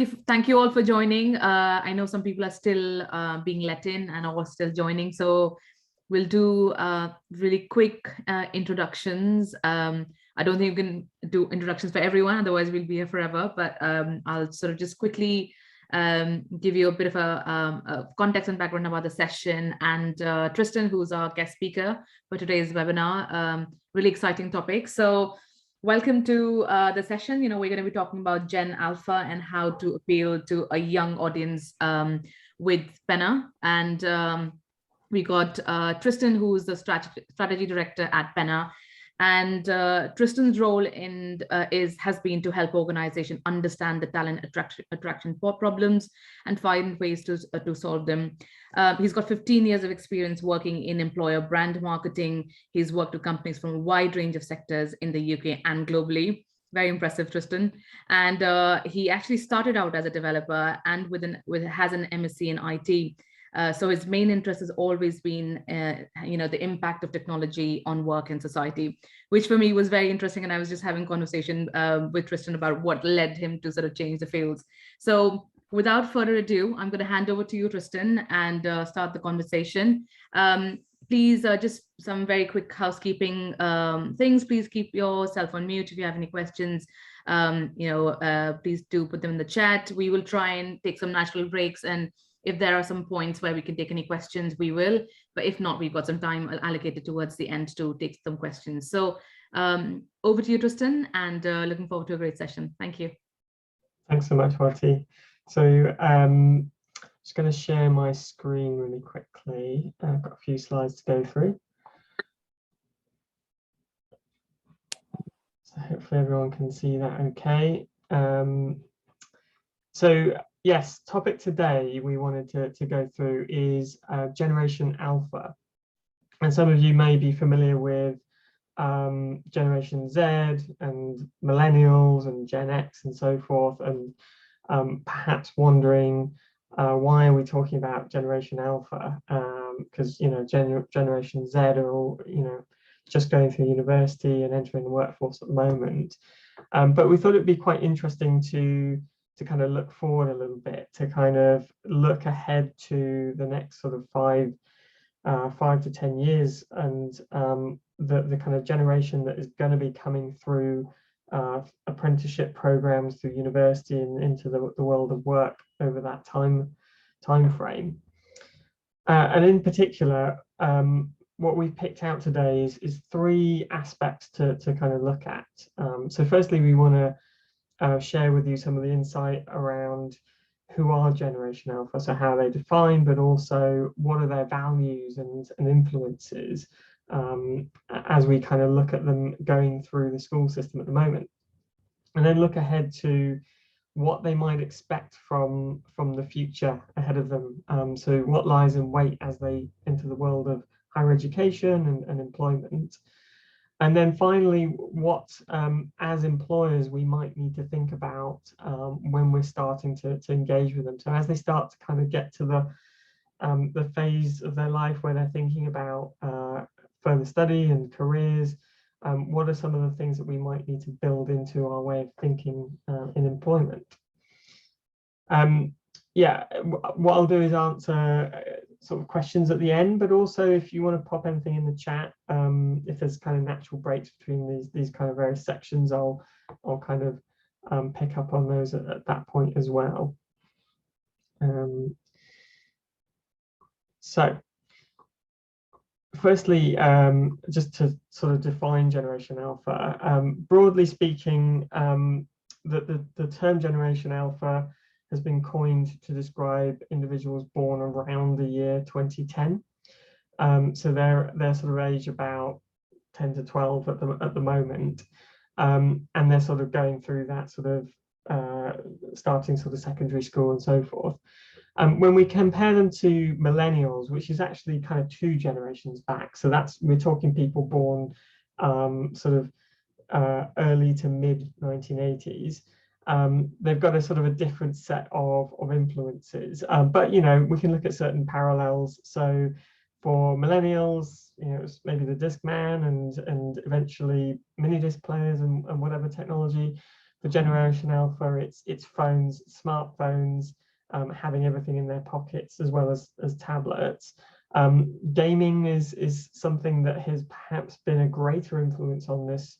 thank you all for joining. I know some people are still being let in and are still joining, so we'll do really quick introductions. I don't think we can do introductions for everyone, otherwise we'll be here forever, but I'll sort of just quickly give you a bit of a context and background about the session. And Tristan, who's our guest speaker for today's webinar, really exciting topic. So welcome to the session. We're going to be talking about Gen Alpha and how to appeal to a young audience with Penna. And we got Tristan, who's the strategy director at Penna. And Tristan's role has been to help organizations understand the talent attraction problems and find ways to solve them. He's got 15 years of experience working in employer brand marketing. He's worked with companies from a wide range of sectors in the UK and globally. Very impressive, Tristan. And he actually started out as a developer and has an MSc in IT. So his main interest has always been, the impact of technology on work and society, which for me was very interesting. And I was just having a conversation with Tristan about what led him to sort of change the fields. So without further ado, I'm going to hand over to you, Tristan, and start the conversation. Please, just some very quick housekeeping things. Please keep yourself on mute if you have any questions. Please do put them in the chat. We will try and take some natural breaks, and if there are some points where we can take any questions, we will. But if not, we've got some time allocated towards the end to take some questions. So over to you, Tristan, and looking forward to a great session. Thank you. Thanks so much, Marty. So just going to share my screen really quickly. I've got a few slides to go through. So hopefully everyone can see that okay. Yes, topic today we wanted to go through is Generation Alpha. And some of you may be familiar with Generation Z and Millennials and Gen X and so forth, and perhaps wondering why are we talking about Generation Alpha? Because Generation Z are all just going through university and entering the workforce at the moment. But we thought it'd be quite interesting to kind of look forward a little bit, to kind of look ahead to the next sort of 5 to 10 years, and the kind of generation that is going to be coming through apprenticeship programs through university and into the world of work over that time frame. And in particular, what we've picked out today is 3 aspects to kind of look at. So firstly, we want to share with you some of the insight around who are Generation Alpha, so how they define, but also what are their values and influences as we kind of look at them going through the school system at the moment. And then look ahead to what they might expect from the future ahead of them. So what lies in wait as they enter the world of higher education and employment. And then finally, what as employers we might need to think about when we're starting to engage with them. So as they start to kind of get to the phase of their life where they're thinking about further study and careers, what are some of the things that we might need to build into our way of thinking in employment? What I'll do is answer sort of questions at the end, but also if you want to pop anything in the chat, if there's kind of natural breaks between these kind of various sections, I'll kind of pick up on those at that point as well. So firstly, just to sort of define Generation Alpha, broadly speaking, the term Generation Alpha has been coined to describe individuals born around the year 2010. So they're sort of age about 10 to 12 at the moment, and they're sort of going through that sort of starting sort of secondary school and so forth. When we compare them to millennials, which is actually kind of 2 generations back, so we're talking people born sort of early to mid 1980s. They've got a sort of a different set of influences, but we can look at certain parallels. So for millennials, it's maybe the Discman and eventually mini disc players and whatever technology. For Generation Alpha, it's phones, smartphones, having everything in their pockets, as well as tablets. Gaming is something that has perhaps been a greater influence on this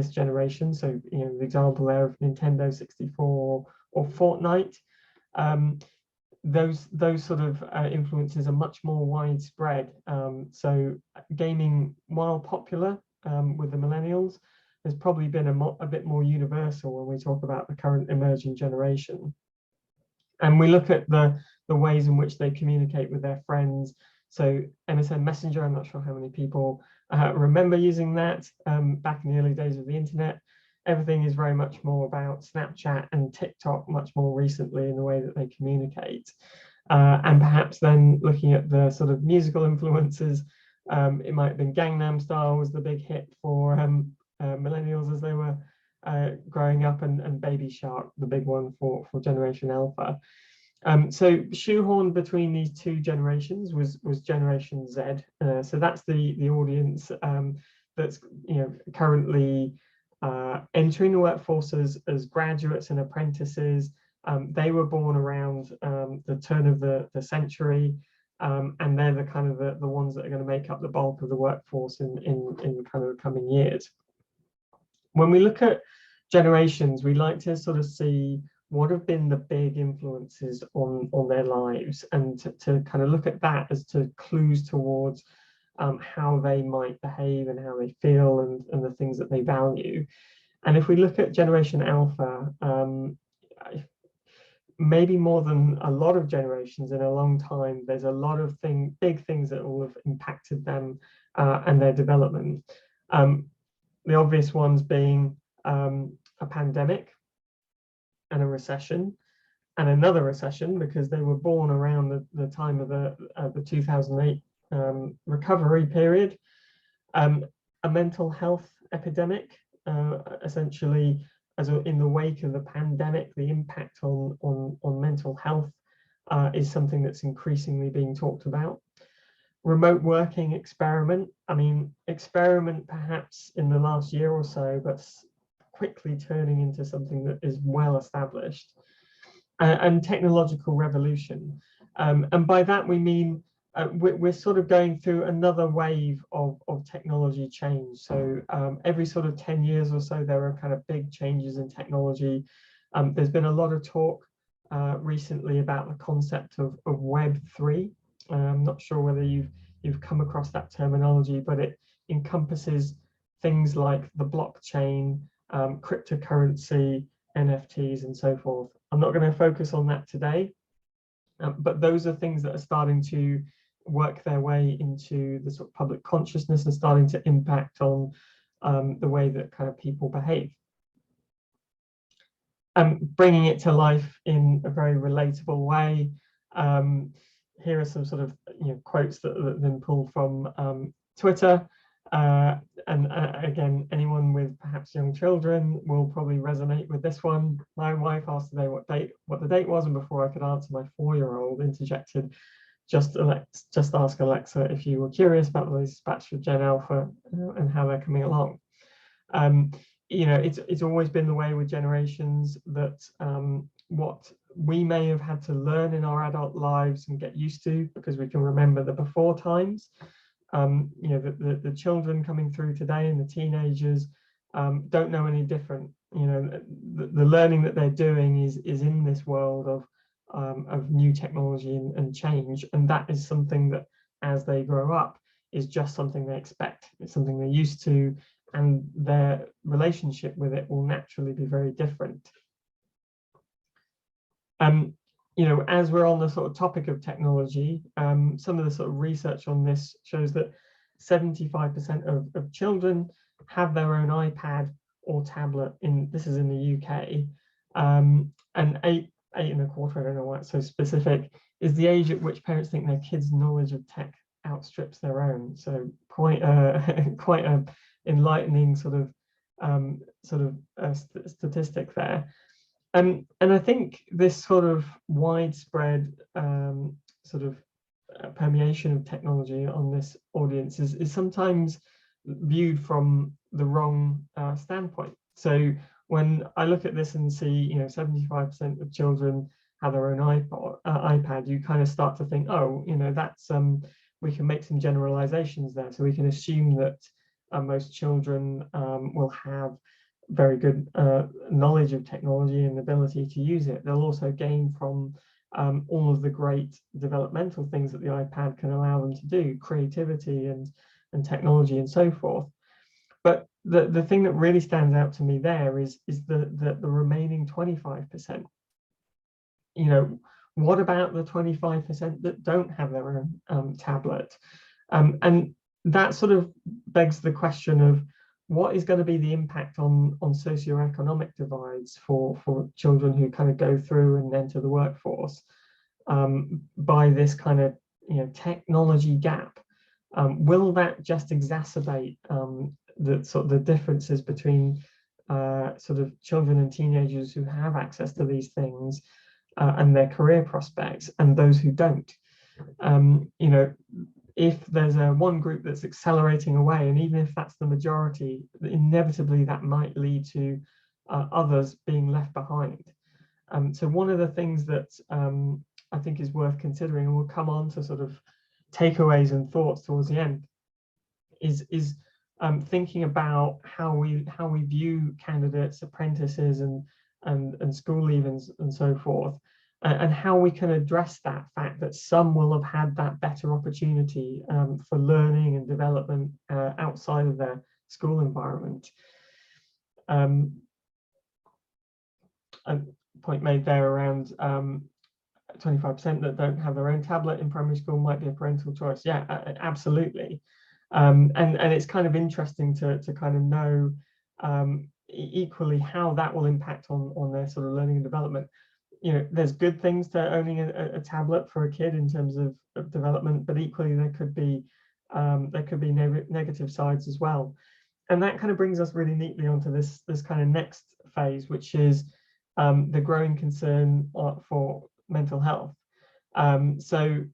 generation. So, the example there of Nintendo 64 or Fortnite. Those sort of influences are much more widespread. So gaming, while popular with the millennials, has probably been a bit more universal when we talk about the current emerging generation. And we look at the ways in which they communicate with their friends. So MSN Messenger, I'm not sure how many people remember using that back in the early days of the internet. Everything is very much more about Snapchat and TikTok much more recently in the way that they communicate. And perhaps then looking at the sort of musical influences, it might have been Gangnam Style was the big hit for millennials as they were growing up, and Baby Shark, the big one for Generation Alpha. So shoehorned between these two generations was Generation Z. So that's the audience that's currently entering the workforce as graduates and apprentices. They were born around the turn of the century, and they're the kind of the ones that are going to make up the bulk of the workforce in kind of the coming years. When we look at generations, we like to sort of see what have been the big influences on their lives, and to kind of look at that as to clues towards how they might behave and how they feel and the things that they value. And if we look at Generation Alpha, maybe more than a lot of generations in a long time, there's a lot of big things that will have impacted them and their development. The obvious ones being a pandemic and a recession, and another recession because they were born around the time of the 2008 recovery period. A mental health epidemic, essentially, in the wake of the pandemic, the impact on mental health is something that's increasingly being talked about. Remote working experiment, experiment perhaps in the last year or so, but quickly turning into something that is well established. And technological revolution. And by that we mean we're sort of going through another wave of technology change. So every sort of 10 years or so, there are kind of big changes in technology. There's been a lot of talk recently about the concept of Web3. I'm not sure whether you've come across that terminology, but it encompasses things like the blockchain, cryptocurrency, NFTs, and so forth. I'm not going to focus on that today, but those are things that are starting to work their way into the sort of public consciousness and starting to impact on the way that kind of people behave. Bringing it to life in a very relatable way. Here are some sort of quotes that have been pulled from Twitter. And again, anyone with perhaps young children will probably resonate with this one. My wife asked today what the date was, and before I could answer, my 4-year-old interjected, just ask Alexa if you were curious about the latest batch for Gen Alpha and how they're coming along. It's always been the way with generations that what we may have had to learn in our adult lives and get used to because we can remember the before times. The children coming through today and the teenagers don't know any different. The learning that they're doing is in this world of new technology and change, and that is something that, as they grow up, is just something they expect. It's something they're used to, and their relationship with it will naturally be very different. As we're on the sort of topic of technology, some of the sort of research on this shows that 75% of children have their own iPad or tablet. This is in the UK, and 8.25, I don't know why it's so specific, is the age at which parents think their kids' knowledge of tech outstrips their own. So quite a enlightening sort of statistic there. And I think this sort of widespread permeation of technology on this audience is sometimes viewed from the wrong standpoint. So when I look at this and see, 75% of children have their own iPad, you kind of start to think, oh, that's we can make some generalizations there. So we can assume that most children will have very good knowledge of technology and ability to use it. They'll also gain from all of the great developmental things that the iPad can allow them to do, creativity and technology and so forth. But the thing that really stands out to me there is the remaining 25%. What about the 25% that don't have their own tablet? And that sort of begs the question of what is going to be the impact on socioeconomic divides for children who kind of go through and enter the workforce by this kind of technology gap. Will that just exacerbate the differences between sort of children and teenagers who have access to these things and their career prospects and those who don't? If there's one group that's accelerating away, and even if that's the majority, inevitably that might lead to others being left behind. So one of the things that I think is worth considering, and we'll come on to sort of takeaways and thoughts towards the end, is thinking about how we view candidates, apprentices, and school leavers and so forth, and how we can address that fact that some will have had that better opportunity for learning and development outside of their school environment. A point made there around 25% that don't have their own tablet in primary school might be a parental choice. Yeah, absolutely. And it's kind of interesting to kind of know equally how that will impact on their sort of learning and development. There's good things to owning a tablet for a kid in terms of development, but equally there could be negative sides as well. And that kind of brings us really neatly onto this kind of next phase, which is the growing concern for mental health. So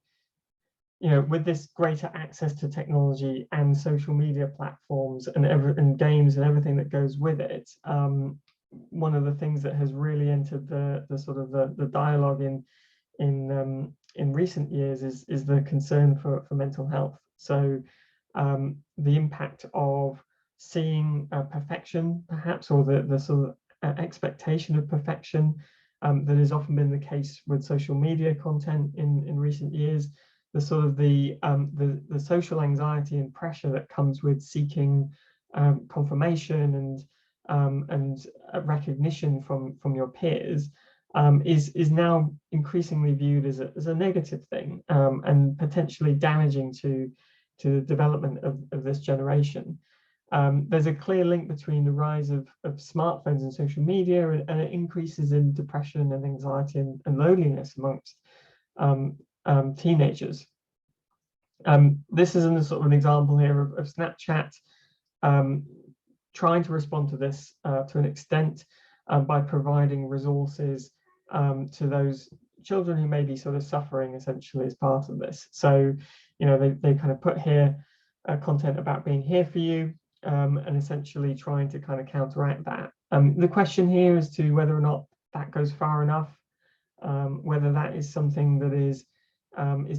with this greater access to technology and social media platforms and games and everything that goes with it, one of the things that has really entered the sort of the dialogue in recent years is the concern for mental health. So the impact of seeing perfection, perhaps, or the sort of expectation of perfection that has often been the case with social media content in recent years. The sort of the social anxiety and pressure that comes with seeking confirmation and recognition from your peers is now increasingly viewed as a negative thing and potentially damaging to the development of this generation. There's a clear link between the rise of smartphones and social media and increases in depression and anxiety and loneliness amongst teenagers. This is sort of an example here of Snapchat trying to respond to this to an extent by providing resources to those children who may be sort of suffering essentially as part of this. So, they kind of put here content about being here for you and essentially trying to kind of counteract that. The question here is to whether or not that goes far enough, whether that is something that is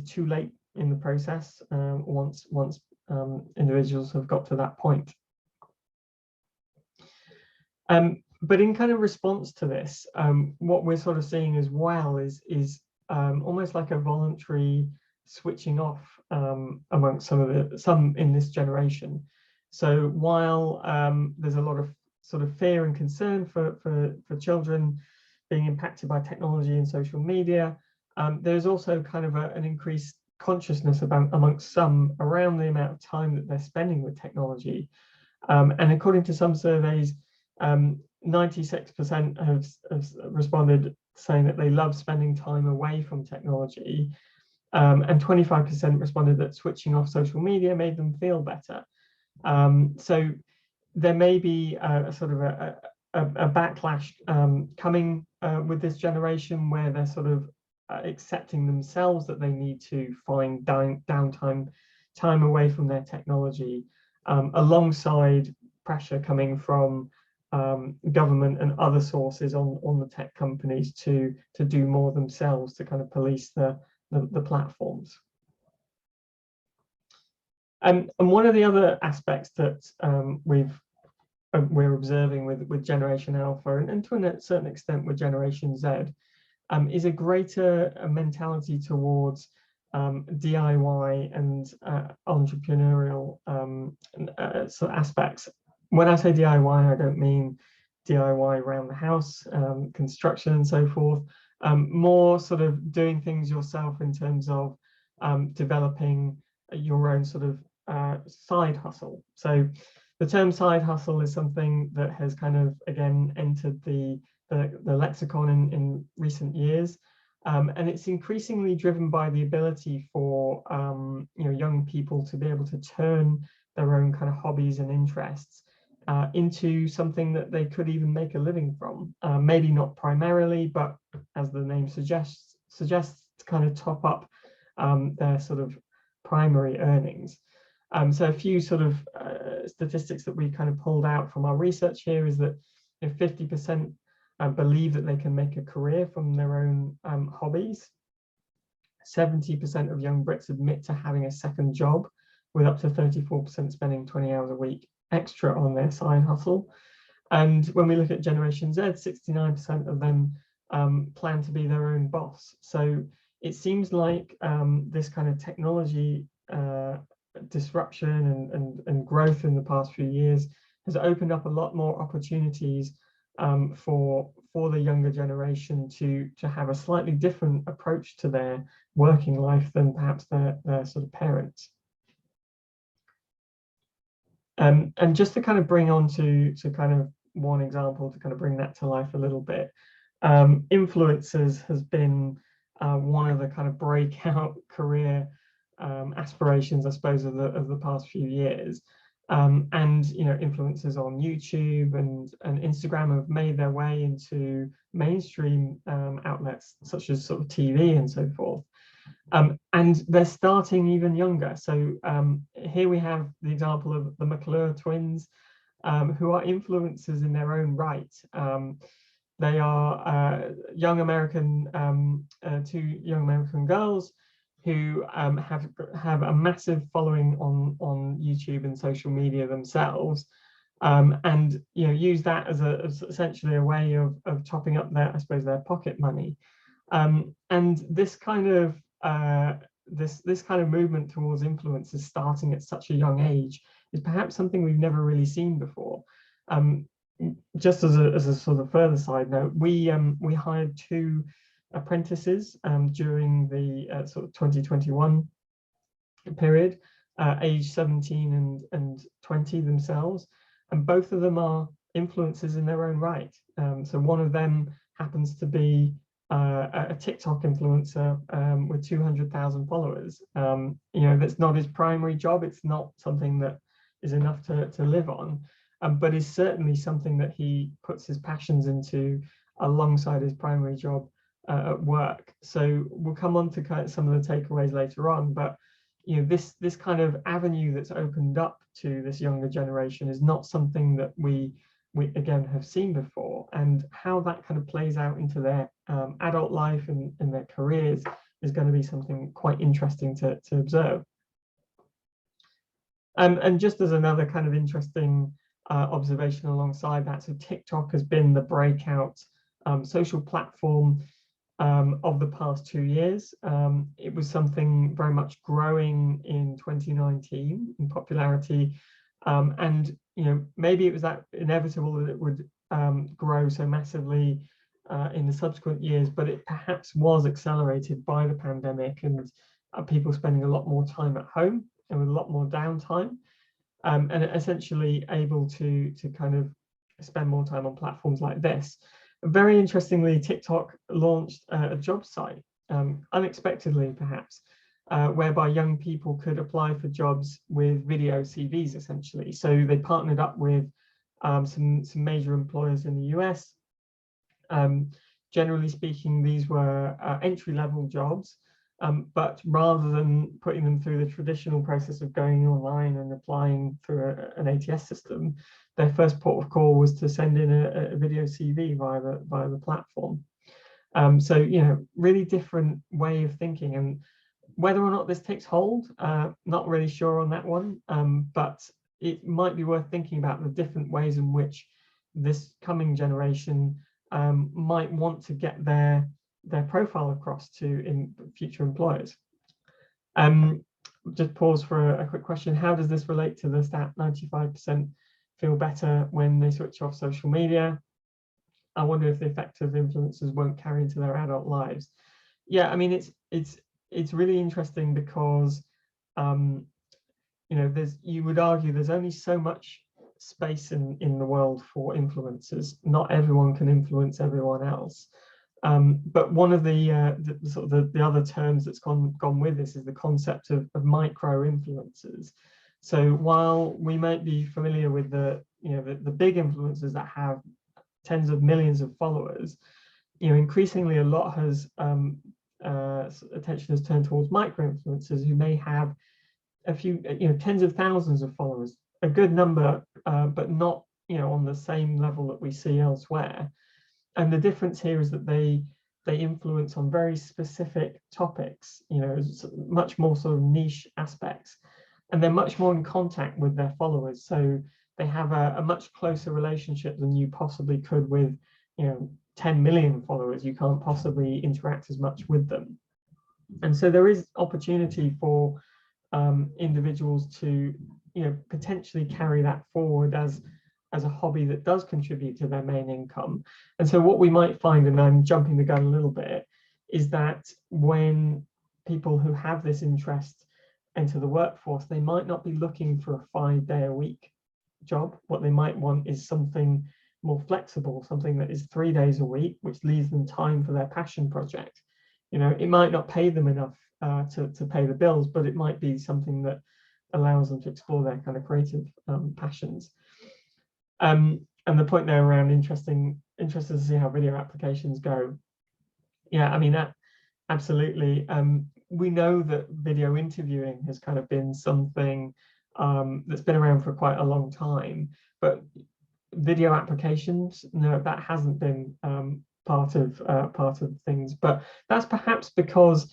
too late in the process once individuals have got to that point. But in kind of response to this, what we're sort of seeing as well is almost like a voluntary switching off amongst some in this generation. So while there's a lot of sort of fear and concern for children being impacted by technology and social media, there's also kind of an increased consciousness amongst some around the amount of time that they're spending with technology. And according to some surveys, 96% have responded saying that they love spending time away from technology, and 25% responded that switching off social media made them feel better. So there may be a sort of a backlash coming with this generation where they're sort of accepting themselves that they need to find time away from their technology, alongside pressure coming from government and other sources on the tech companies to do more themselves to kind of police the platforms. And one of the other aspects that we're observing with Generation Alpha and to a certain extent with Generation Z is a greater mentality towards DIY and entrepreneurial sort of aspects. When I say DIY, I don't mean DIY around the house, construction and so forth, more sort of doing things yourself in terms of developing your own sort of side hustle. So the term side hustle is something that has kind of, again, entered the lexicon in recent years. And it's increasingly driven by the ability for young people to be able to turn their own kind of hobbies and interests into something that they could even make a living from. Maybe not primarily, but as the name suggests to kind of top up their sort of primary earnings. So a few sort of statistics that we kind of pulled out from our research here is that 50% believe that they can make a career from their own hobbies. 70% of young Brits admit to having a second job, with up to 34% spending 20 hours a week extra on their side hustle. And when we look at Generation Z, 69% of them plan to be their own boss. So it seems like this kind of technology disruption and growth in the past few years has opened up a lot more opportunities for the younger generation to have a slightly different approach to their working life than perhaps their sort of parents. And just to kind of bring on to kind of one example to kind of bring that to life a little bit, influencers has been one of the kind of breakout career aspirations, I suppose, of the past few years. And influencers on YouTube and Instagram have made their way into mainstream outlets such as sort of TV and so forth. And they're starting even younger. So here we have the example of the McClure twins, who are influencers in their own right. They are young American, two young American girls who have a massive following on YouTube and social media themselves, and use that as essentially a way of topping up their, I suppose, their pocket money. And this kind of this kind of movement towards influencers starting at such a young age is perhaps something we've never really seen before. Just as a sort of further side note, we hired 2 apprentices during the sort of 2021 period, age 17 and 20 themselves, and both of them are influencers in their own right. So one of them happens to be a TikTok influencer with 200,000 followers. That's not his primary job. It's not something that is enough to live on, but is certainly something that he puts his passions into alongside his primary job at work. So we'll come on to kind of some of the takeaways later on, but this kind of avenue that's opened up to this younger generation is not something that we again have seen before, and how that kind of plays out into their adult life and their careers is going to be something quite interesting to observe. And just as another kind of interesting observation alongside that, so TikTok has been the breakout social platform of the past 2 years. It was something very much growing in 2019 in popularity, and maybe it was that inevitable that it would grow so massively in the subsequent years, but it perhaps was accelerated by the pandemic and people spending a lot more time at home and with a lot more downtime, and essentially able to kind of spend more time on platforms like this. Very interestingly, TikTok launched a job site, unexpectedly perhaps, whereby young people could apply for jobs with video CVs essentially. So they partnered up with some major employers in the US. Generally speaking, these were entry-level jobs, But rather than putting them through the traditional process of going online and applying through an ATS system, their first port of call was to send in a video CV via the platform. So, you know, really different way of thinking, and whether or not this takes hold, not really sure on that one, but it might be worth thinking about the different ways in which this coming generation might want to get their profile across to future employers. Just pause for a quick question. How does this relate to the stat 95% feel better when they switch off social media? I wonder if the effect of influencers won't carry into their adult lives. Yeah, I mean, it's really interesting because you know, you would argue there's only so much space in the world for influencers. Not everyone can influence everyone else. But one of the sort of the other terms that's gone with this is the concept of micro influencers. So while we might be familiar with the big influencers that have tens of millions of followers, you know, increasingly a lot has attention has turned towards micro influencers who may have a few, you know, tens of thousands of followers, a good number, but not, you know, on the same level that we see elsewhere. And the difference here is that they influence on very specific topics, you know, much more sort of niche aspects, and they're much more in contact with their followers. So they have a much closer relationship than you possibly could with, you know, 10 million followers. You can't possibly interact as much with them. And so there is opportunity for individuals to, you know, potentially carry that forward as a hobby that does contribute to their main income. And so what we might find, and I'm jumping the gun a little bit, is that when people who have this interest enter the workforce, they might not be looking for a 5-day-a-week job. What they might want is something more flexible, something that is 3 days a week, which leaves them time for their passion project. You know, it might not pay them enough to pay the bills, but it might be something that allows them to explore their kind of creative passions. And the point there around interested to see how video applications go. Yeah, I mean, that absolutely. We know that video interviewing has kind of been something that's been around for quite a long time, but video applications, no, that hasn't been part of things. But that's perhaps because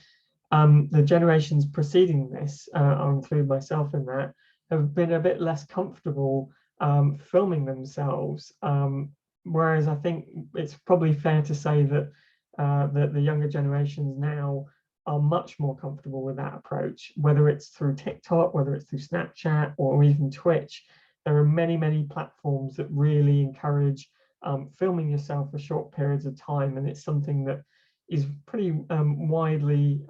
the generations preceding this, I'll include myself in that, have been a bit less comfortable filming themselves, whereas I think it's probably fair to say that the younger generations now are much more comfortable with that approach, whether it's through TikTok, whether it's through Snapchat, or even Twitch. There are many platforms that really encourage filming yourself for short periods of time, and it's something that is pretty widely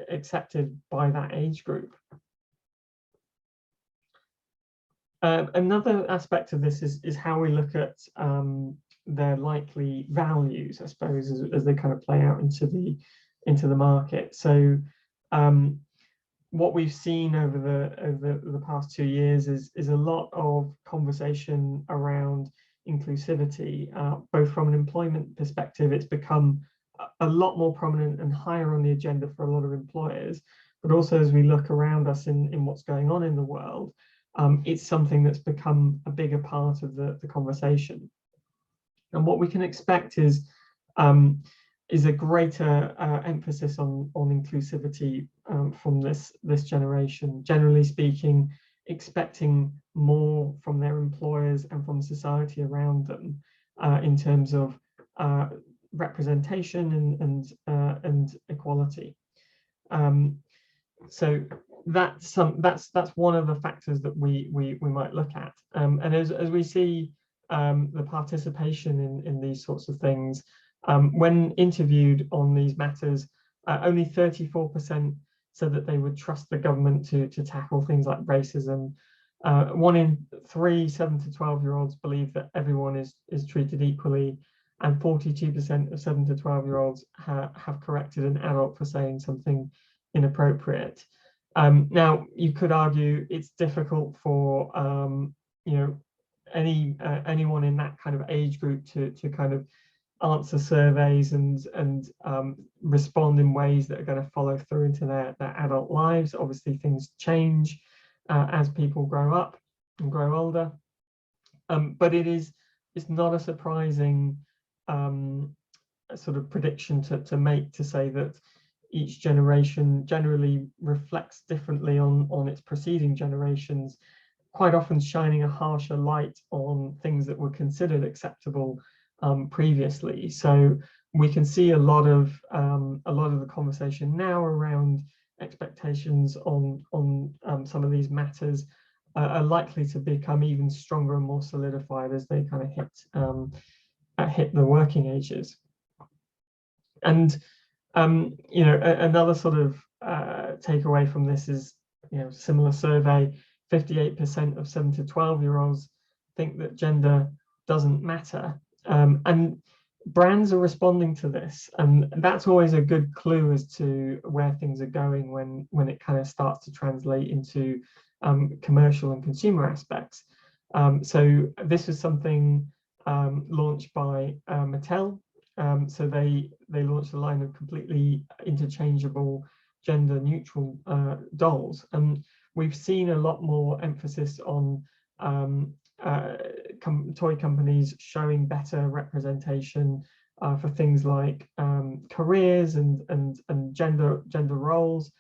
accepted by that age group. Another aspect of this is how we look at their likely values, I suppose, as they kind of play out into the market. So what we've seen over the past 2 years is a lot of conversation around inclusivity, both from an employment perspective. It's become a lot more prominent and higher on the agenda for a lot of employers, but also as we look around us in what's going on in the world, it's something that's become a bigger part of the conversation. And what we can expect is a greater emphasis on inclusivity from this generation. Generally speaking, expecting more from their employers and from society around them in terms of representation and equality. So that's one of the factors that we might look at. And as we see the participation in these sorts of things, when interviewed on these matters, only 34% said that they would trust the government to tackle things like racism. 1 in 3 7 to 12-year-olds believe that everyone is treated equally, and 42% of 7 to 12-year-olds have corrected an adult for saying something inappropriate. Now, you could argue it's difficult for you know, anyone in that kind of age group to kind of answer surveys and respond in ways that are going to follow through into their adult lives. Obviously, things change as people grow up and grow older, but it's not a surprising sort of prediction to make, to say that each generation generally reflects differently on its preceding generations, quite often shining a harsher light on things that were considered acceptable previously. So we can see a lot of the conversation now around expectations on some of these matters are likely to become even stronger and more solidified as they kind of hit the working ages. And another sort of takeaway from this is, similar survey, 58% of 7 to 12-year-olds think that gender doesn't matter. And brands are responding to this, and that's always a good clue as to where things are going when it kind of starts to translate into commercial and consumer aspects. So this is something launched by Mattel. So they launched a line of completely interchangeable, gender neutral dolls, and we've seen a lot more emphasis on toy companies showing better representation for things like careers and gender roles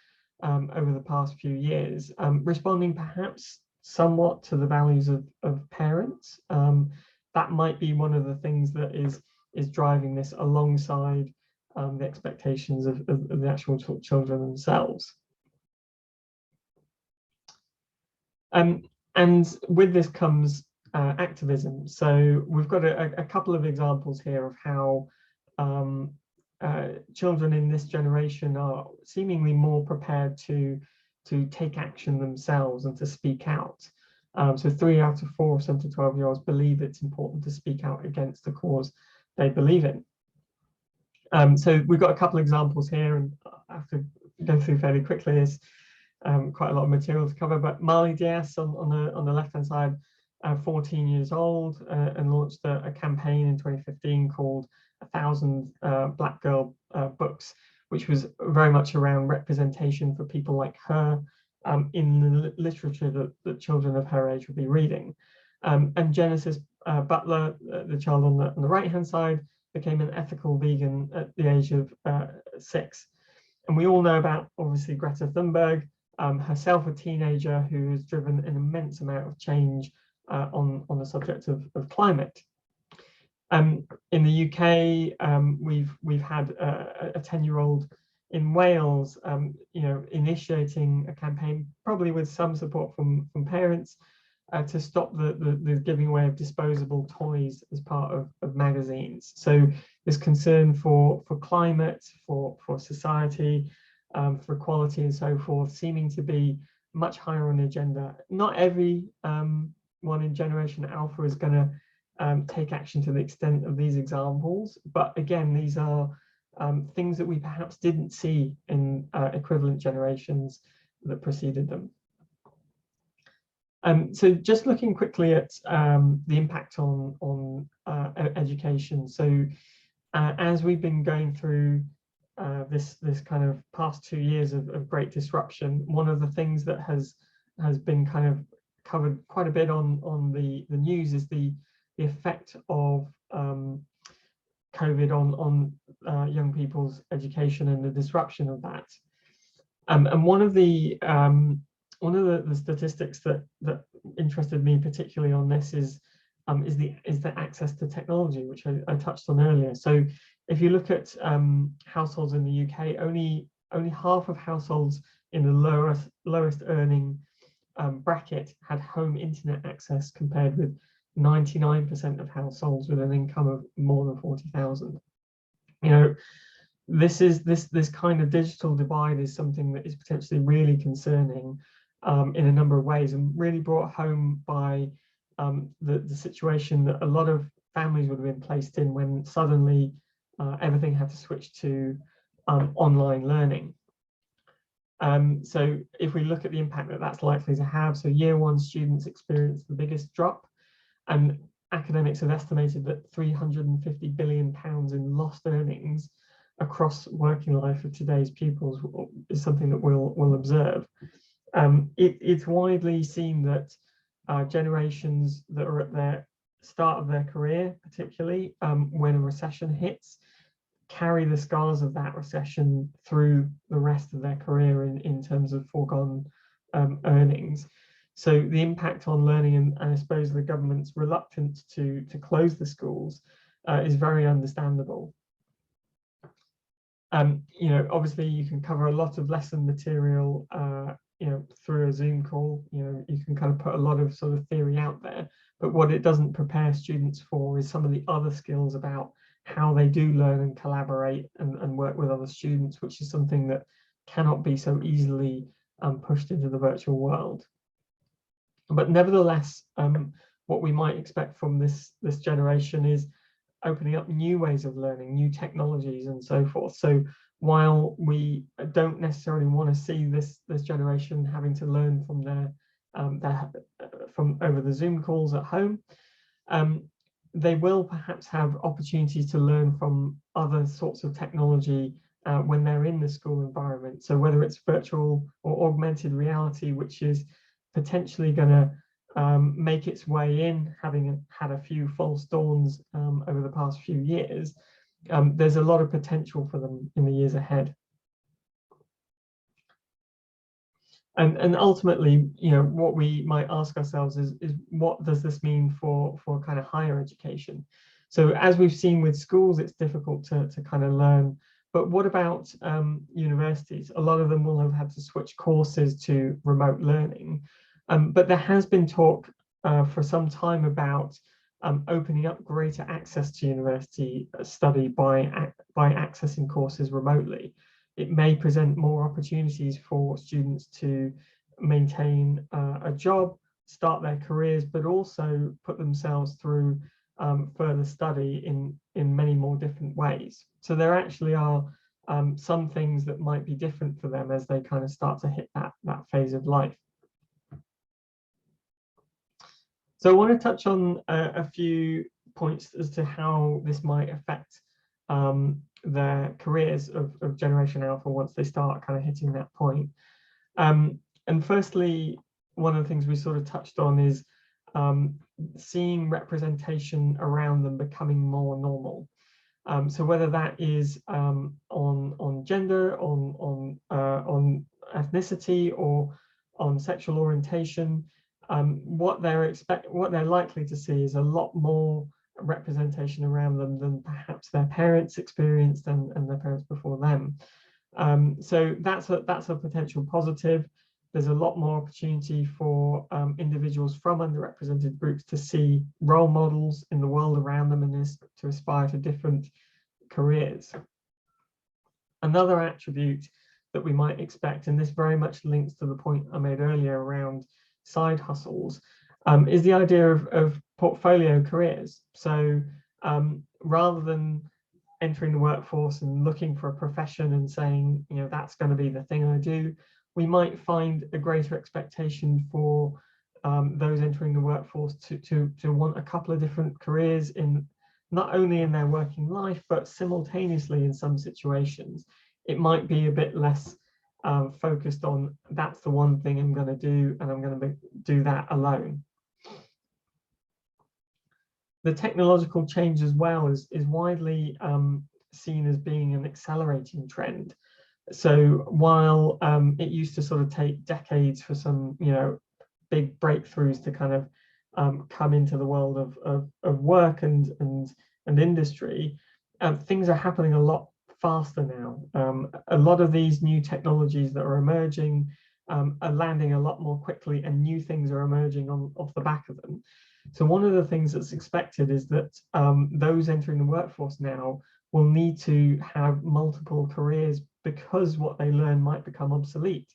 over the past few years, responding perhaps somewhat to the values of parents. That might be one of the things that is driving this, alongside the expectations of the actual children themselves. And with this comes activism. So we've got a couple of examples here of how children in this generation are seemingly more prepared to take action themselves and to speak out. So 3 out of 4 7 to 12-year-olds believe it's important to speak out against the cause they believe in. So we've got a couple of examples here, and I have to go through fairly quickly. There's quite a lot of material to cover, but Marley Diaz on the left-hand side, 14 years old, and launched a campaign in 2015 called 1,000 Black Girl Books, which was very much around representation for people like her in the literature that children of her age would be reading. And Genesis Butler, the child on the right-hand side, became an ethical vegan at the age of 6. And we all know about, obviously, Greta Thunberg, herself a teenager who has driven an immense amount of change on the subject of climate. In the UK, we've had a 10-year-old in Wales, initiating a campaign, probably with some support from parents, to stop the giving away of disposable toys as part of magazines. So this concern for climate, for society, for equality and so forth, seeming to be much higher on the agenda. Not every one in Generation Alpha is going to take action to the extent of these examples, but again, these are things that we perhaps didn't see in equivalent generations that preceded them. So just looking quickly at the impact on education. So as we've been going through this kind of past 2 years of great disruption, one of the things that has been kind of covered quite a bit on the news is the effect of COVID on young people's education and the disruption of that. And one of the statistics that interested me particularly on this is the access to technology, which I touched on earlier. So if you look at households in the UK, only half of households in the lowest earning bracket had home internet access, compared with 99% of households with an income of more than 40,000. This kind of digital divide is something that is potentially really concerning in a number of ways, and really brought home by the situation that a lot of families would have been placed in when suddenly everything had to switch to online learning. So if we look at the impact that that's likely to have, so year 1 students experience the biggest drop, and academics have estimated that £350 billion in lost earnings across working life of today's pupils is something that we'll observe. It's widely seen that generations that are at their start of their career, particularly when a recession hits, carry the scars of that recession through the rest of their career in terms of foregone earnings. So the impact on learning, and I suppose the government's reluctance to close the schools is very understandable. You know, obviously you can cover a lot of lesson material you know, through a Zoom call. You know, you can kind of put a lot of sort of theory out there, but what it doesn't prepare students for is some of the other skills about how they do learn and collaborate and work with other students, which is something that cannot be so easily pushed into the virtual world. But nevertheless, what we might expect from this generation is opening up new ways of learning, new technologies and so forth. So while we don't necessarily want to see this generation having to learn from from over the Zoom calls at home, they will perhaps have opportunities to learn from other sorts of technology when they're in the school environment. So whether it's virtual or augmented reality, which is potentially going to make its way in, having had a few false dawns over the past few years, there's a lot of potential for them in the years ahead. And ultimately, you know, what we might ask ourselves is what does this mean for kind of higher education? So as we've seen with schools, it's difficult to kind of learn. But what about universities? A lot of them will have had to switch courses to remote learning. But there has been talk for some time about opening up greater access to university study by accessing courses remotely. It may present more opportunities for students to maintain a job, start their careers, but also put themselves through further study in many more different ways. So there actually are some things that might be different for them as they kind of start to hit that phase of life. So I want to touch on a few points as to how this might affect their careers of Generation Alpha once they start kind of hitting that point. And firstly, one of the things we sort of touched on is seeing representation around them becoming more normal. So whether that is on gender, on ethnicity, or on sexual orientation, what they're likely to see is a lot more representation around them than perhaps their parents experienced and their parents before them. So that's a potential positive. There's a lot more opportunity for individuals from underrepresented groups to see role models in the world around them and to aspire to different careers. Another attribute that we might expect, and this very much links to the point I made earlier around side hustles, is the idea of portfolio careers. So rather than entering the workforce and looking for a profession and saying, you know, that's going to be the thing I do, we might find a greater expectation for those entering the workforce to want a couple of different careers in not only in their working life, but simultaneously in some situations. It might be a bit less focused on that's the one thing I'm going to do and I'm going to do that alone. The technological change as well is widely seen as being an accelerating trend. So while it used to sort of take decades for some, you know, big breakthroughs to kind of come into the world of work and industry, things are happening a lot faster now. A lot of these new technologies that are emerging are landing a lot more quickly, and new things are emerging off the back of them. So one of the things that's expected is that those entering the workforce now will need to have multiple careers because what they learn might become obsolete.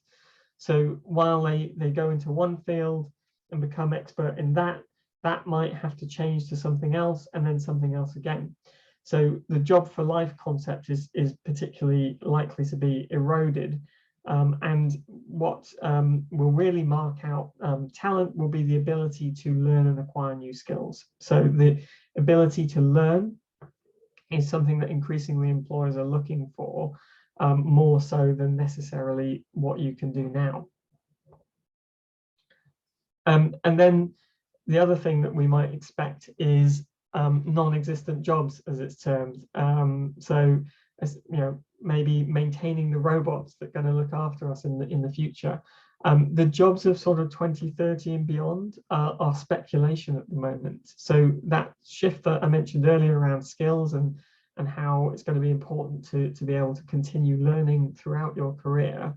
So while they go into one field and become expert in that, that might have to change to something else and then something else again. So the job for life concept is particularly likely to be eroded And what will really mark out talent will be the ability to learn and acquire new skills. So the ability to learn is something that increasingly employers are looking for, more so than necessarily what you can do now. And then the other thing that we might expect is non-existent jobs, as it's termed. So, as you know, maybe maintaining the robots that are going to look after us in the future. The jobs of sort of 2030 and beyond are speculation at the moment. So that shift that I mentioned earlier around skills and how it's going to be important to be able to continue learning throughout your career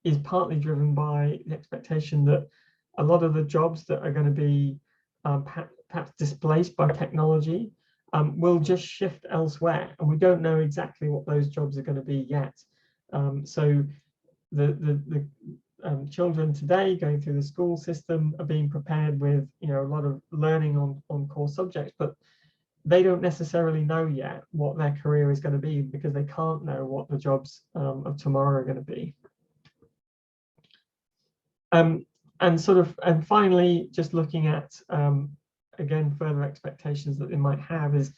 is partly driven by the expectation that a lot of the jobs that are going to be perhaps displaced by technology will just shift elsewhere, and we don't know exactly what those jobs are going to be yet. So the children today going through the school system are being prepared with, you know, a lot of learning on core subjects, but they don't necessarily know yet what their career is going to be because they can't know what the jobs of tomorrow are going to be. And finally, just looking at again further expectations that they might have is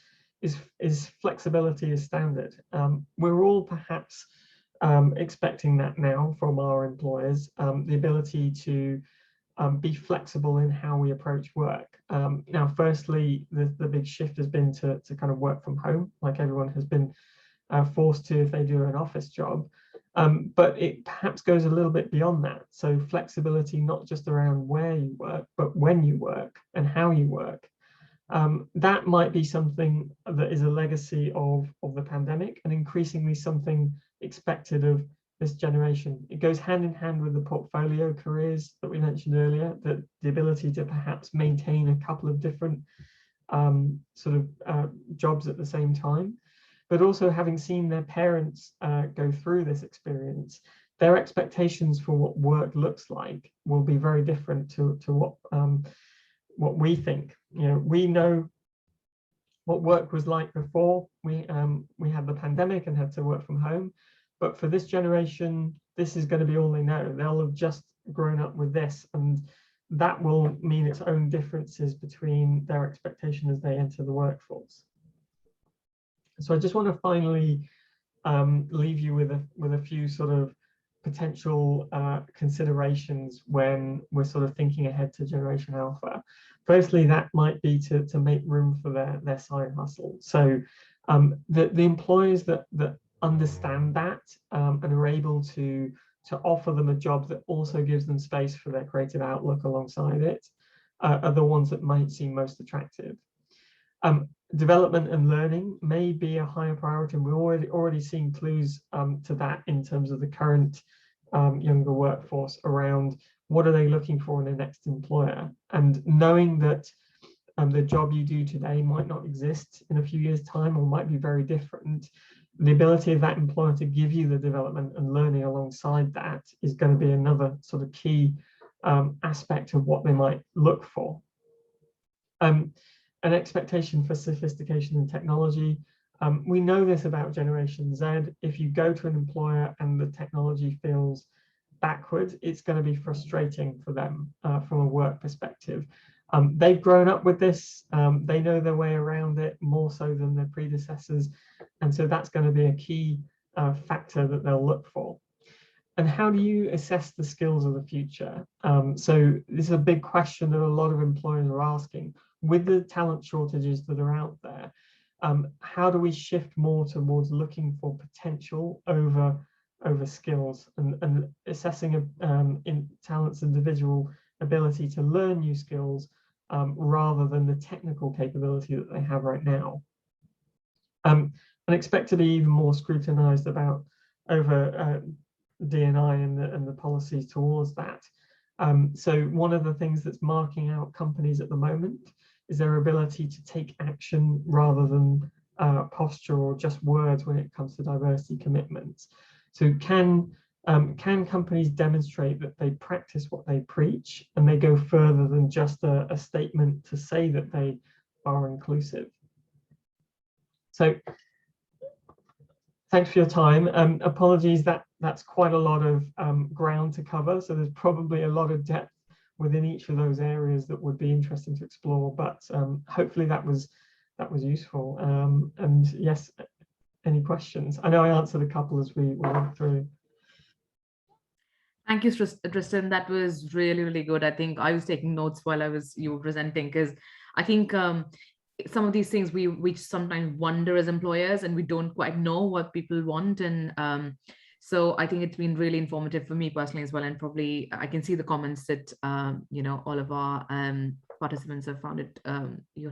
flexibility is standard. We're all perhaps expecting that now from our employers, the ability to be flexible in how we approach work. Now, firstly, the big shift has been to kind of work from home, like everyone has been forced to if they do an office job. But it perhaps goes a little bit beyond that. So flexibility, not just around where you work, but when you work and how you work. That might be something that is a legacy of the pandemic and increasingly something expected of this generation. It goes hand in hand with the portfolio careers that we mentioned earlier, that the ability to perhaps maintain a couple of different jobs at the same time. But also having seen their parents go through this experience, their expectations for what work looks like will be very different to what we think. You know, we know what work was like before we had the pandemic and had to work from home, but for this generation, this is going to be all they know. They'll have just grown up with this, and that will mean its own differences between their expectation as they enter the workforce. So I just want to finally leave you with a few sort of potential considerations when we're sort of thinking ahead to Generation Alpha. Firstly, that might be to make room for their side hustle. So the employers that understand that and are able to offer them a job that also gives them space for their creative outlook alongside it are the ones that might seem most attractive. Development and learning may be a higher priority, and we're already seeing clues to that in terms of the current younger workforce around what are they looking for in their next employer, and knowing that the job you do today might not exist in a few years' time or might be very different. The ability of that employer to give you the development and learning alongside that is going to be another sort of key aspect of what they might look for. An expectation for sophistication and technology. We know this about Generation Z. If you go to an employer and the technology feels backward, it's going to be frustrating for them from a work perspective. They've grown up with this. They know their way around it more so than their predecessors. And so that's going to be a key factor that they'll look for. And how do you assess the skills of the future? So this is a big question that a lot of employers are asking. With the talent shortages that are out there, how do we shift more towards looking for potential over skills and assessing in talent's individual ability to learn new skills rather than the technical capability that they have right now? And expect to be even more scrutinized about over D&I and the policies towards that. So one of the things that's marking out companies at the moment is their ability to take action rather than posture or just words when it comes to diversity commitments. So can companies demonstrate that they practice what they preach and they go further than just a statement to say that they are inclusive? So thanks for your time. Apologies that that's quite a lot of ground to cover. So there's probably a lot of depth within each of those areas that would be interesting to explore. But hopefully that was useful. And yes, any questions? I know I answered a couple as we went through. Thank you, Tristan. That was really, really good. I think I was taking notes while you were presenting, because I think some of these things we sometimes wonder as employers, and we don't quite know what people want. And so I think it's been really informative for me personally as well. And probably I can see the comments that all of our participants have found it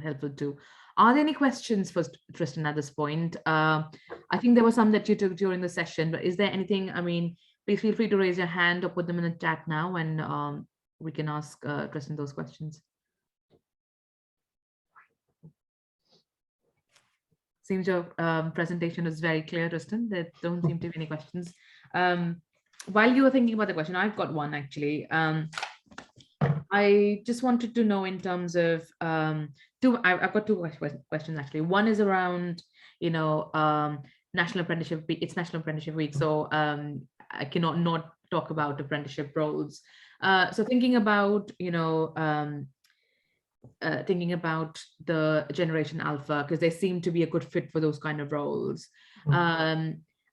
helpful too. Are there any questions for Tristan at this point? I think there were some that you took during the session, but is there anything? I mean, please feel free to raise your hand or put them in the chat now, and we can ask Tristan those questions. Seems your presentation is very clear, Tristan. There don't seem to be any questions. While you were thinking about the question, I've got one actually. I just wanted to know in terms of I've got two questions actually. One is around, National Apprenticeship Week. It's National Apprenticeship Week, so I cannot not talk about apprenticeship roles. So thinking about, thinking about the Generation Alpha, because they seem to be a good fit for those kind of roles.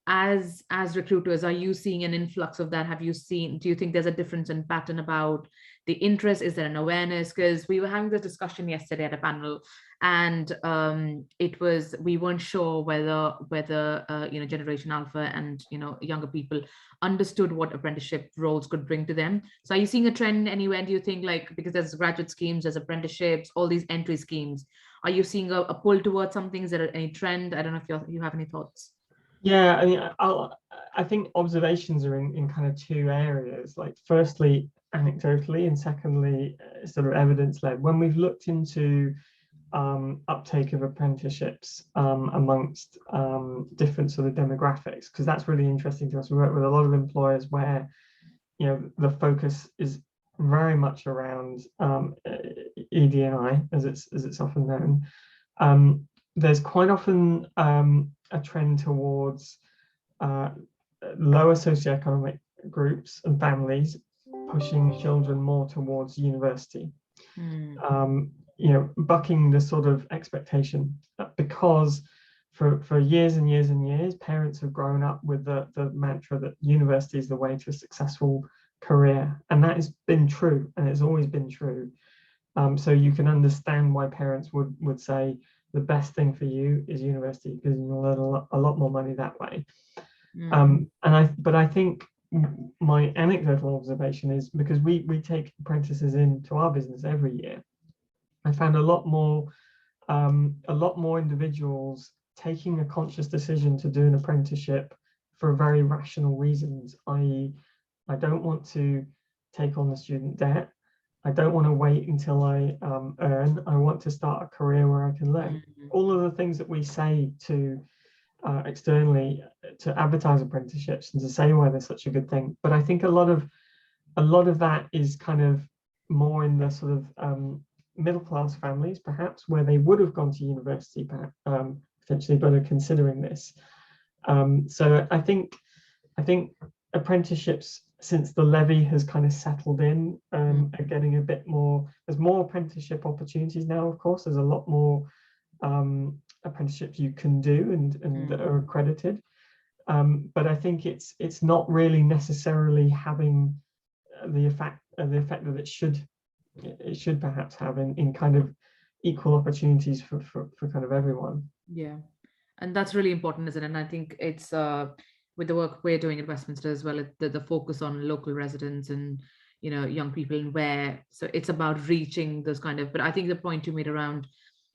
As recruiters, are you seeing an influx of that? Do you think there's a difference in pattern about the interest? Is there an awareness? Because we were having this discussion yesterday at a panel, and we weren't sure whether Generation Alpha and younger people understood what apprenticeship roles could bring to them. So are you seeing a trend anywhere? Do you think, like, because there's graduate schemes, there's apprenticeships, all these entry schemes, are you seeing a pull towards something? Is there any trend? I don't know if you have any thoughts. Yeah, I mean, I think observations are in kind of two areas. Like, firstly, anecdotally, and secondly, sort of evidence-led. When we've looked into uptake of apprenticeships amongst different sort of demographics, because that's really interesting to us. We work with a lot of employers where the focus is very much around ED&I, as it's often known. There's quite often a trend towards lower socioeconomic groups and families pushing children more towards university. Bucking the sort of expectation, because for years and years and years, parents have grown up with the mantra that university is the way to a successful career, and that has been true, and it's always been true. So you can understand why parents would say the best thing for you is university, because you'll earn a lot more money that way. But I think my anecdotal observation is, because we take apprentices into our business every year, I found a lot more individuals taking a conscious decision to do an apprenticeship for very rational reasons, i.e., I don't want to take on the student debt. I don't want to wait until I earn. I want to start a career where I can learn. All of the things that we say to externally to advertise apprenticeships and to say why they're such a good thing. But I think a lot of that is kind of more in the sort of middle class families, perhaps, where they would have gone to university, potentially, but are considering this. So I think apprenticeships, since the levy has kind of settled in, are getting a bit more. There's more apprenticeship opportunities now. Of course, there's a lot more apprenticeships you can do and that are accredited. But I think it's not really necessarily having the effect that it should perhaps have in kind of equal opportunities for kind of everyone. Yeah, and that's really important, isn't it? And I think it's with the work we're doing at Westminster as well, the focus on local residents and young people, and so it's about reaching those kind of. But I think the point you made around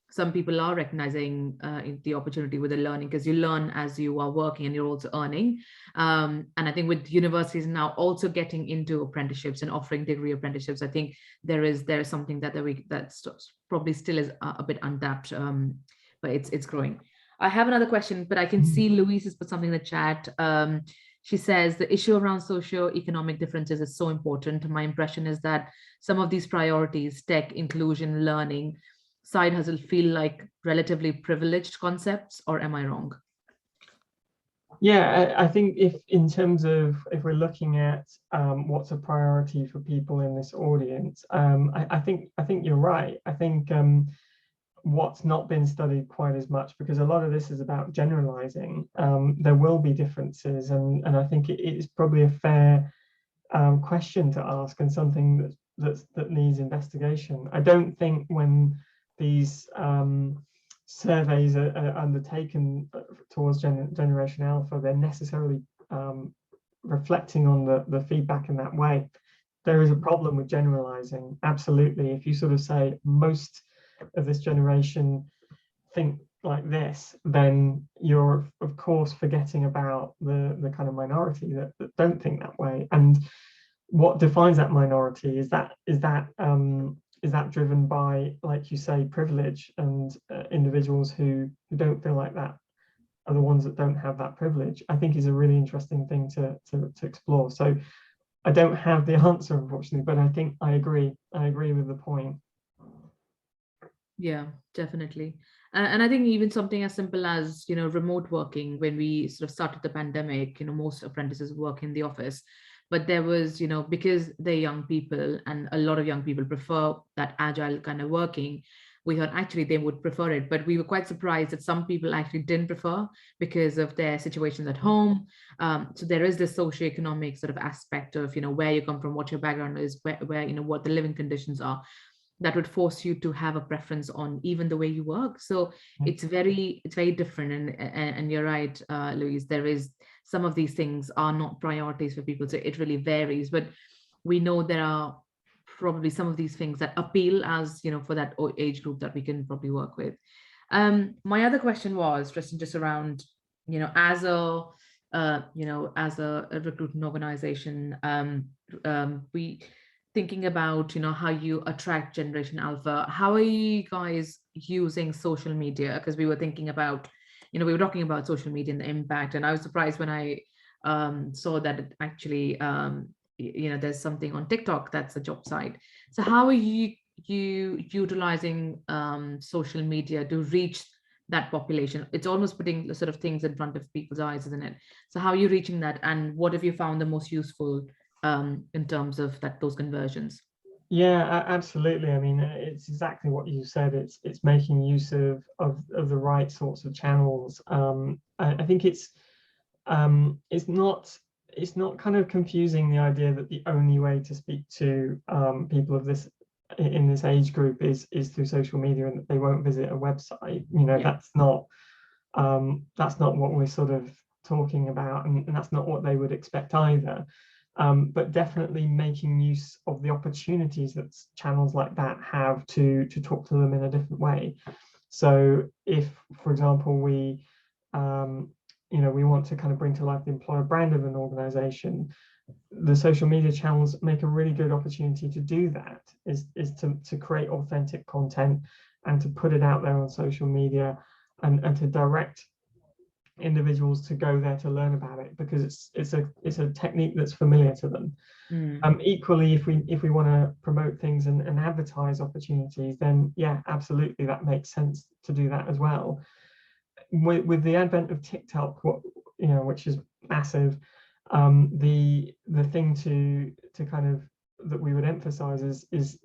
some people are recognizing the opportunity with the learning, because you learn as you are working and you're also earning. And I think with universities now also getting into apprenticeships and offering degree apprenticeships, I think there is something that probably still is a bit untapped, but it's growing. I have another question, but I can see Louise has put something in the chat. She says the issue around socioeconomic differences is so important. My impression is that some of these priorities, tech, inclusion, learning, side hustle, feel like relatively privileged concepts, or am I wrong? Yeah, I think if in terms of if we're looking at what's a priority for people in this audience, I think you're right. I think what's not been studied quite as much, because a lot of this is about generalizing. There will be differences, and I think it is probably a fair question to ask, and something that needs investigation. I don't think when these surveys are undertaken towards Generation Alpha, they're necessarily reflecting on the feedback in that way. There is a problem with generalizing, absolutely. If you sort of say most of this generation think like this, then you're of course forgetting about the kind of minority that don't think that way. And what defines that minority is that driven by, like you say, privilege, and individuals who don't feel like that are the ones that don't have that privilege, I think is a really interesting thing to explore. So I don't have the answer, unfortunately, but I think I agree with the point. Yeah, definitely. And I think even something as simple as, remote working, when we sort of started the pandemic, most apprentices work in the office. But there was, because they're young people and a lot of young people prefer that agile kind of working, we thought actually they would prefer it. But we were quite surprised that some people actually didn't prefer because of their situations at home. So there is this socioeconomic sort of aspect of, where you come from, what your background is, where what the living conditions are, that would force you to have a preference on even the way you work. So it's very different. And you're right, Louise, there is some of these things are not priorities for people, so it really varies. But we know there are probably some of these things that appeal as, for that age group that we can probably work with. My other question was, Tristan, just around, as a as a recruitment organization, we thinking about, how you attract Generation Alpha. How are you guys using social media? Because we were thinking about, we were talking about social media and the impact, and I was surprised when I saw that it actually, there's something on TikTok that's a job site. So how are you utilizing social media to reach that population? It's almost putting sort of things in front of people's eyes, isn't it? So how are you reaching that, and what have you found the most useful in terms of those conversions? Yeah, absolutely. I mean, it's exactly what you said. It's making use of the right sorts of channels. I think it's not kind of confusing the idea that the only way to speak to people of this in this age group is through social media, and that they won't visit a website. Yeah. That's not what we're sort of talking about, and that's not what they would expect either. But definitely making use of the opportunities that channels like that have to talk to them in a different way. So if, for example, we want to kind of bring to life the employer brand of an organization, the social media channels make a really good opportunity to do that, is to create authentic content and to put it out there on social media, and to direct individuals to go there to learn about it, because it's a technique that's familiar to them. Equally, if we want to promote things and advertise opportunities, then yeah, absolutely, that makes sense to do that as well. With the advent of TikTok, which is massive, the thing to kind of that we would emphasize is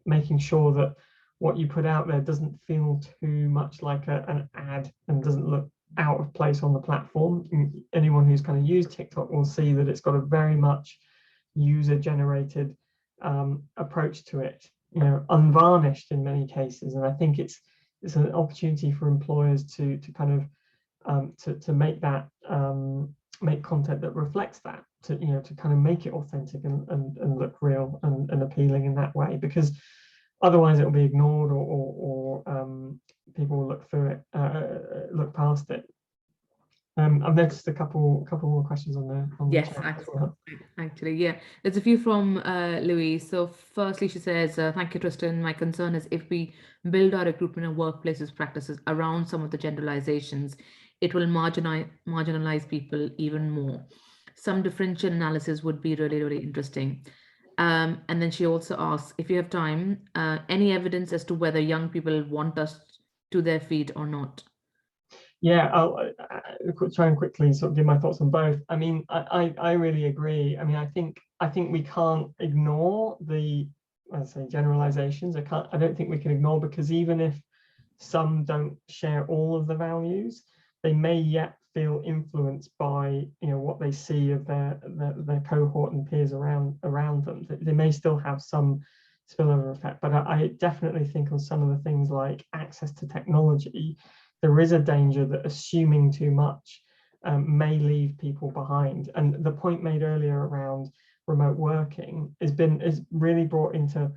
making sure that what you put out there doesn't feel too much like an ad, and doesn't look out of place on the platform. Anyone who's kind of used TikTok will see that it's got a very much user-generated approach to it, unvarnished in many cases. And I think it's an opportunity for employers to kind of to make that make content that reflects that, to kind of make it authentic and look real and appealing in that way, because otherwise it'll be ignored, or people will look through it, look past it. I've noticed a couple more questions on the Yes, chat as well. actually, yeah. There's a few from Louise. So firstly, she says, thank you, Tristan. My concern is if we build our recruitment and workplaces practices around some of the generalizations, it will marginalize people even more. Some differential analysis would be really, really interesting. And then she also asks, if you have time, any evidence as to whether young people want us to their feet or not? Yeah, I'll try and quickly sort of give my thoughts on both. I mean, I really agree. I mean, I think we can't ignore the, let's say, generalizations. I don't think we can ignore, because even if some don't share all of the values, they may yet feel influenced by, you know, what they see of their cohort and peers around them. They may still have some spillover effect, but I definitely think on some of the things like access to technology, there is a danger that assuming too much may leave people behind. And the point made earlier around remote working is really brought into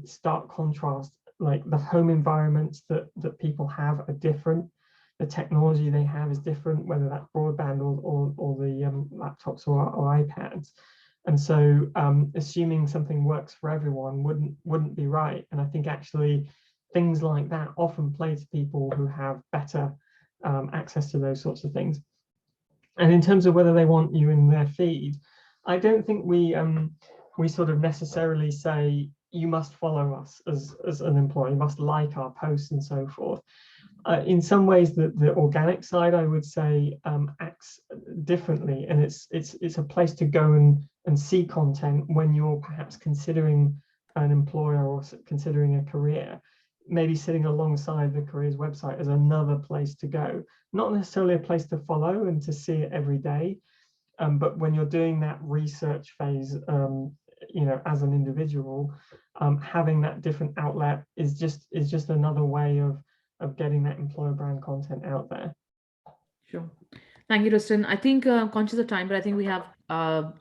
stark contrast. Like, the home environments that people have are different. The technology they have is different, whether that's broadband or the laptops or iPads. And so assuming something works for everyone wouldn't be right. And I think actually things like that often play to people who have better access to those sorts of things. And in terms of whether they want you in their feed, I don't think we sort of necessarily say you must follow us as an employee, you must like our posts and so forth. In some ways, the organic side, I would say, acts differently, and it's a place to go and see content when you're perhaps considering an employer or considering a career. Maybe sitting alongside the careers website is another place to go, not necessarily a place to follow and to see it every day, but when you're doing that research phase, you know, as an individual, having that different outlet is just another way of getting that employer brand content out there. Sure. Thank you, Tristan. I think conscious of time, but I think we have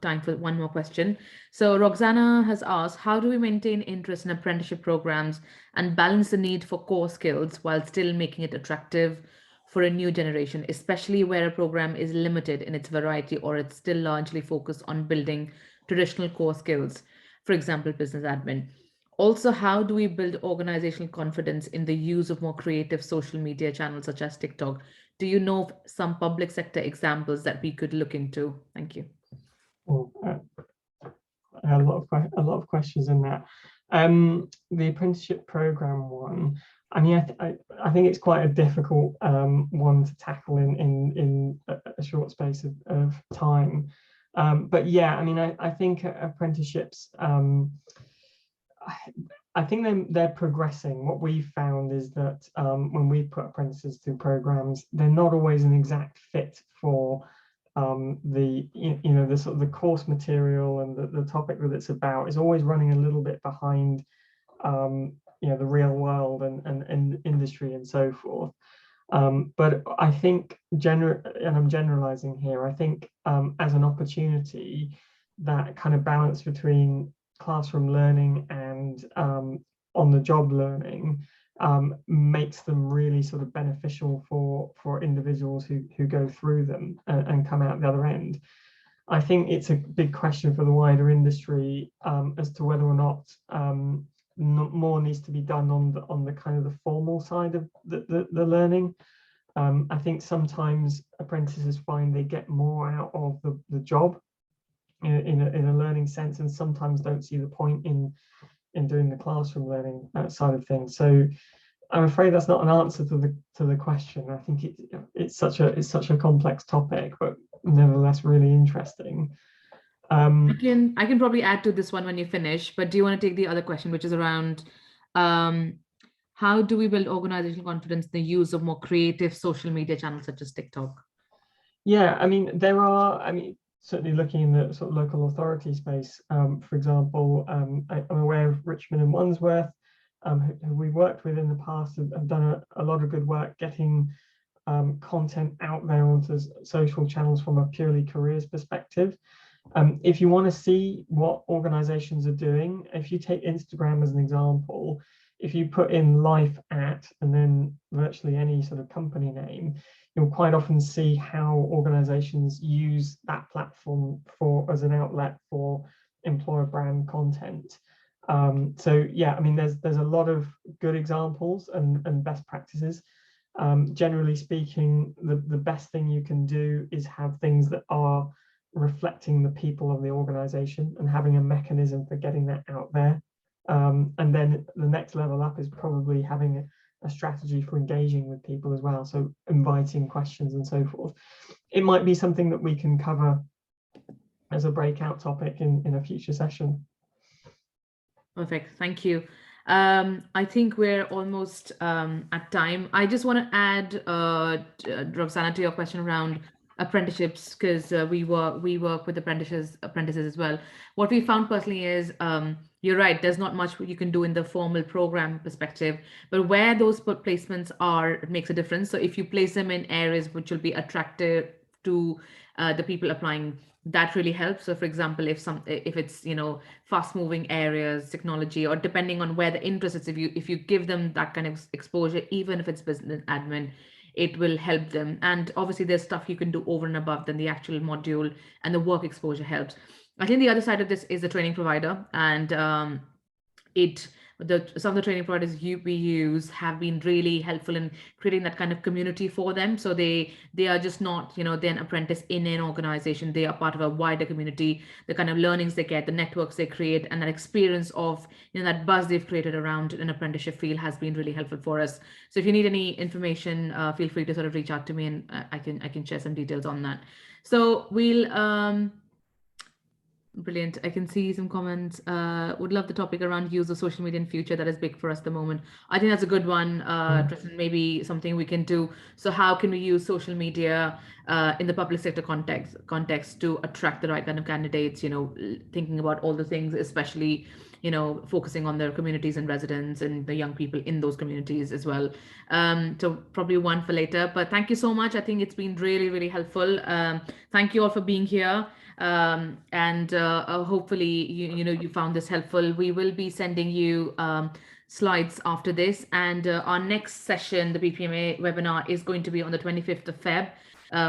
time for one more question. So Roxana has asked, how do we maintain interest in apprenticeship programs and balance the need for core skills while still making it attractive for a new generation, especially where a program is limited in its variety or it's still largely focused on building traditional core skills, for example, business admin. Also, how do we build organizational confidence in the use of more creative social media channels such as TikTok? Do you know of some public sector examples that we could look into? Thank you. Well, a lot of questions in that. The apprenticeship program one, I mean, I think it's quite a difficult one to tackle in a short space of time. But yeah, I mean, I think apprenticeships, I think they're progressing. What we've found is that when we put apprentices through programs, they're not always an exact fit for the sort of the course material, and the topic that it's about is always running a little bit behind the real world and industry and so forth. But I think and I'm generalizing here, I think as an opportunity, that kind of balance between classroom learning and on-the-job learning makes them really sort of beneficial for individuals who go through them and come out the other end. I think it's a big question for the wider industry as to whether or not more needs to be done on the kind of the formal side of the learning. I think sometimes apprentices find they get more out of the job in a learning sense, and sometimes don't see the point in doing the classroom learning side of things. So I'm afraid that's not an answer to the question. I think it's such a complex topic, but nevertheless really interesting. I can probably add to this one when you finish, but do you want to take the other question, which is around how do we build organizational confidence in the use of more creative social media channels such as TikTok? Yeah, I mean, certainly looking in the sort of local authority space, for example, I'm aware of Richmond and Wandsworth, who we worked with in the past, have done a lot of good work getting content out there onto social channels from a purely careers perspective. If you want to see what organizations are doing, if you take Instagram as an example, if you put in life at and then virtually any sort of company name, you'll quite often see how organizations use that platform as an outlet for employer brand content. So yeah, I mean, there's a lot of good examples and best practices. Generally speaking, the best thing you can do is have things that are reflecting the people of the organization and having a mechanism for getting that out there. And then the next level up is probably having a strategy for engaging with people as well. So inviting questions and so forth. It might be something that we can cover as a breakout topic in a future session. Perfect. Thank you. I think we're almost at time. I just want to add, Roxana, to your question around apprenticeships, because we work with apprentices as well. What we found personally is, you're right, there's not much you can do in the formal program perspective, but where those placements are, it makes a difference. So if you place them in areas which will be attractive to the people applying, that really helps. So for example, if it's, you know, fast moving areas, technology, or depending on where the interest is, if you give them that kind of exposure, even if it's business admin, it will help them. And obviously there's stuff you can do over and above than the actual module, and the work exposure helps. I think the other side of this is the training provider, and some of the training providers we use have been really helpful in creating that kind of community for them. So they are just not, you know, they're an apprentice in an organization. They are part of a wider community. The kind of learnings they get, the networks they create, and that experience of, you know, that buzz they've created around an apprenticeship field has been really helpful for us. So if you need any information, feel free to sort of reach out to me, and I can share some details on that. So we'll brilliant. I can see some comments. Would love the topic around use of social media in future. That is big for us at the moment. I think that's a good one, Tristan, maybe something we can do. So how can we use social media in the public sector context to attract the right kind of candidates, you know, thinking about all the things, especially, you know, focusing on their communities and residents and the young people in those communities as well. So probably one for later, but thank you so much. I think it's been really, really helpful. Thank you all for being here. And hopefully you found this helpful. We will be sending you slides after this, and our next session, the BPMA webinar, is going to be on the 25th of Feb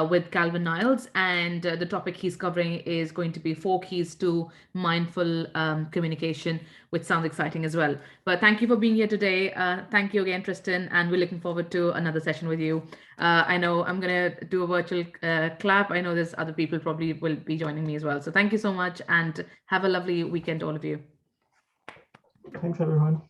with Calvin Niles, and the topic he's covering is going to be 4 keys to mindful communication, which sounds exciting as well. But thank you for being here today. Thank you again, Tristan, and we're looking forward to another session with you. I know I'm going to do a virtual clap. I know there's other people probably will be joining me as well. So thank you so much, and have a lovely weekend, all of you. Thanks, everyone.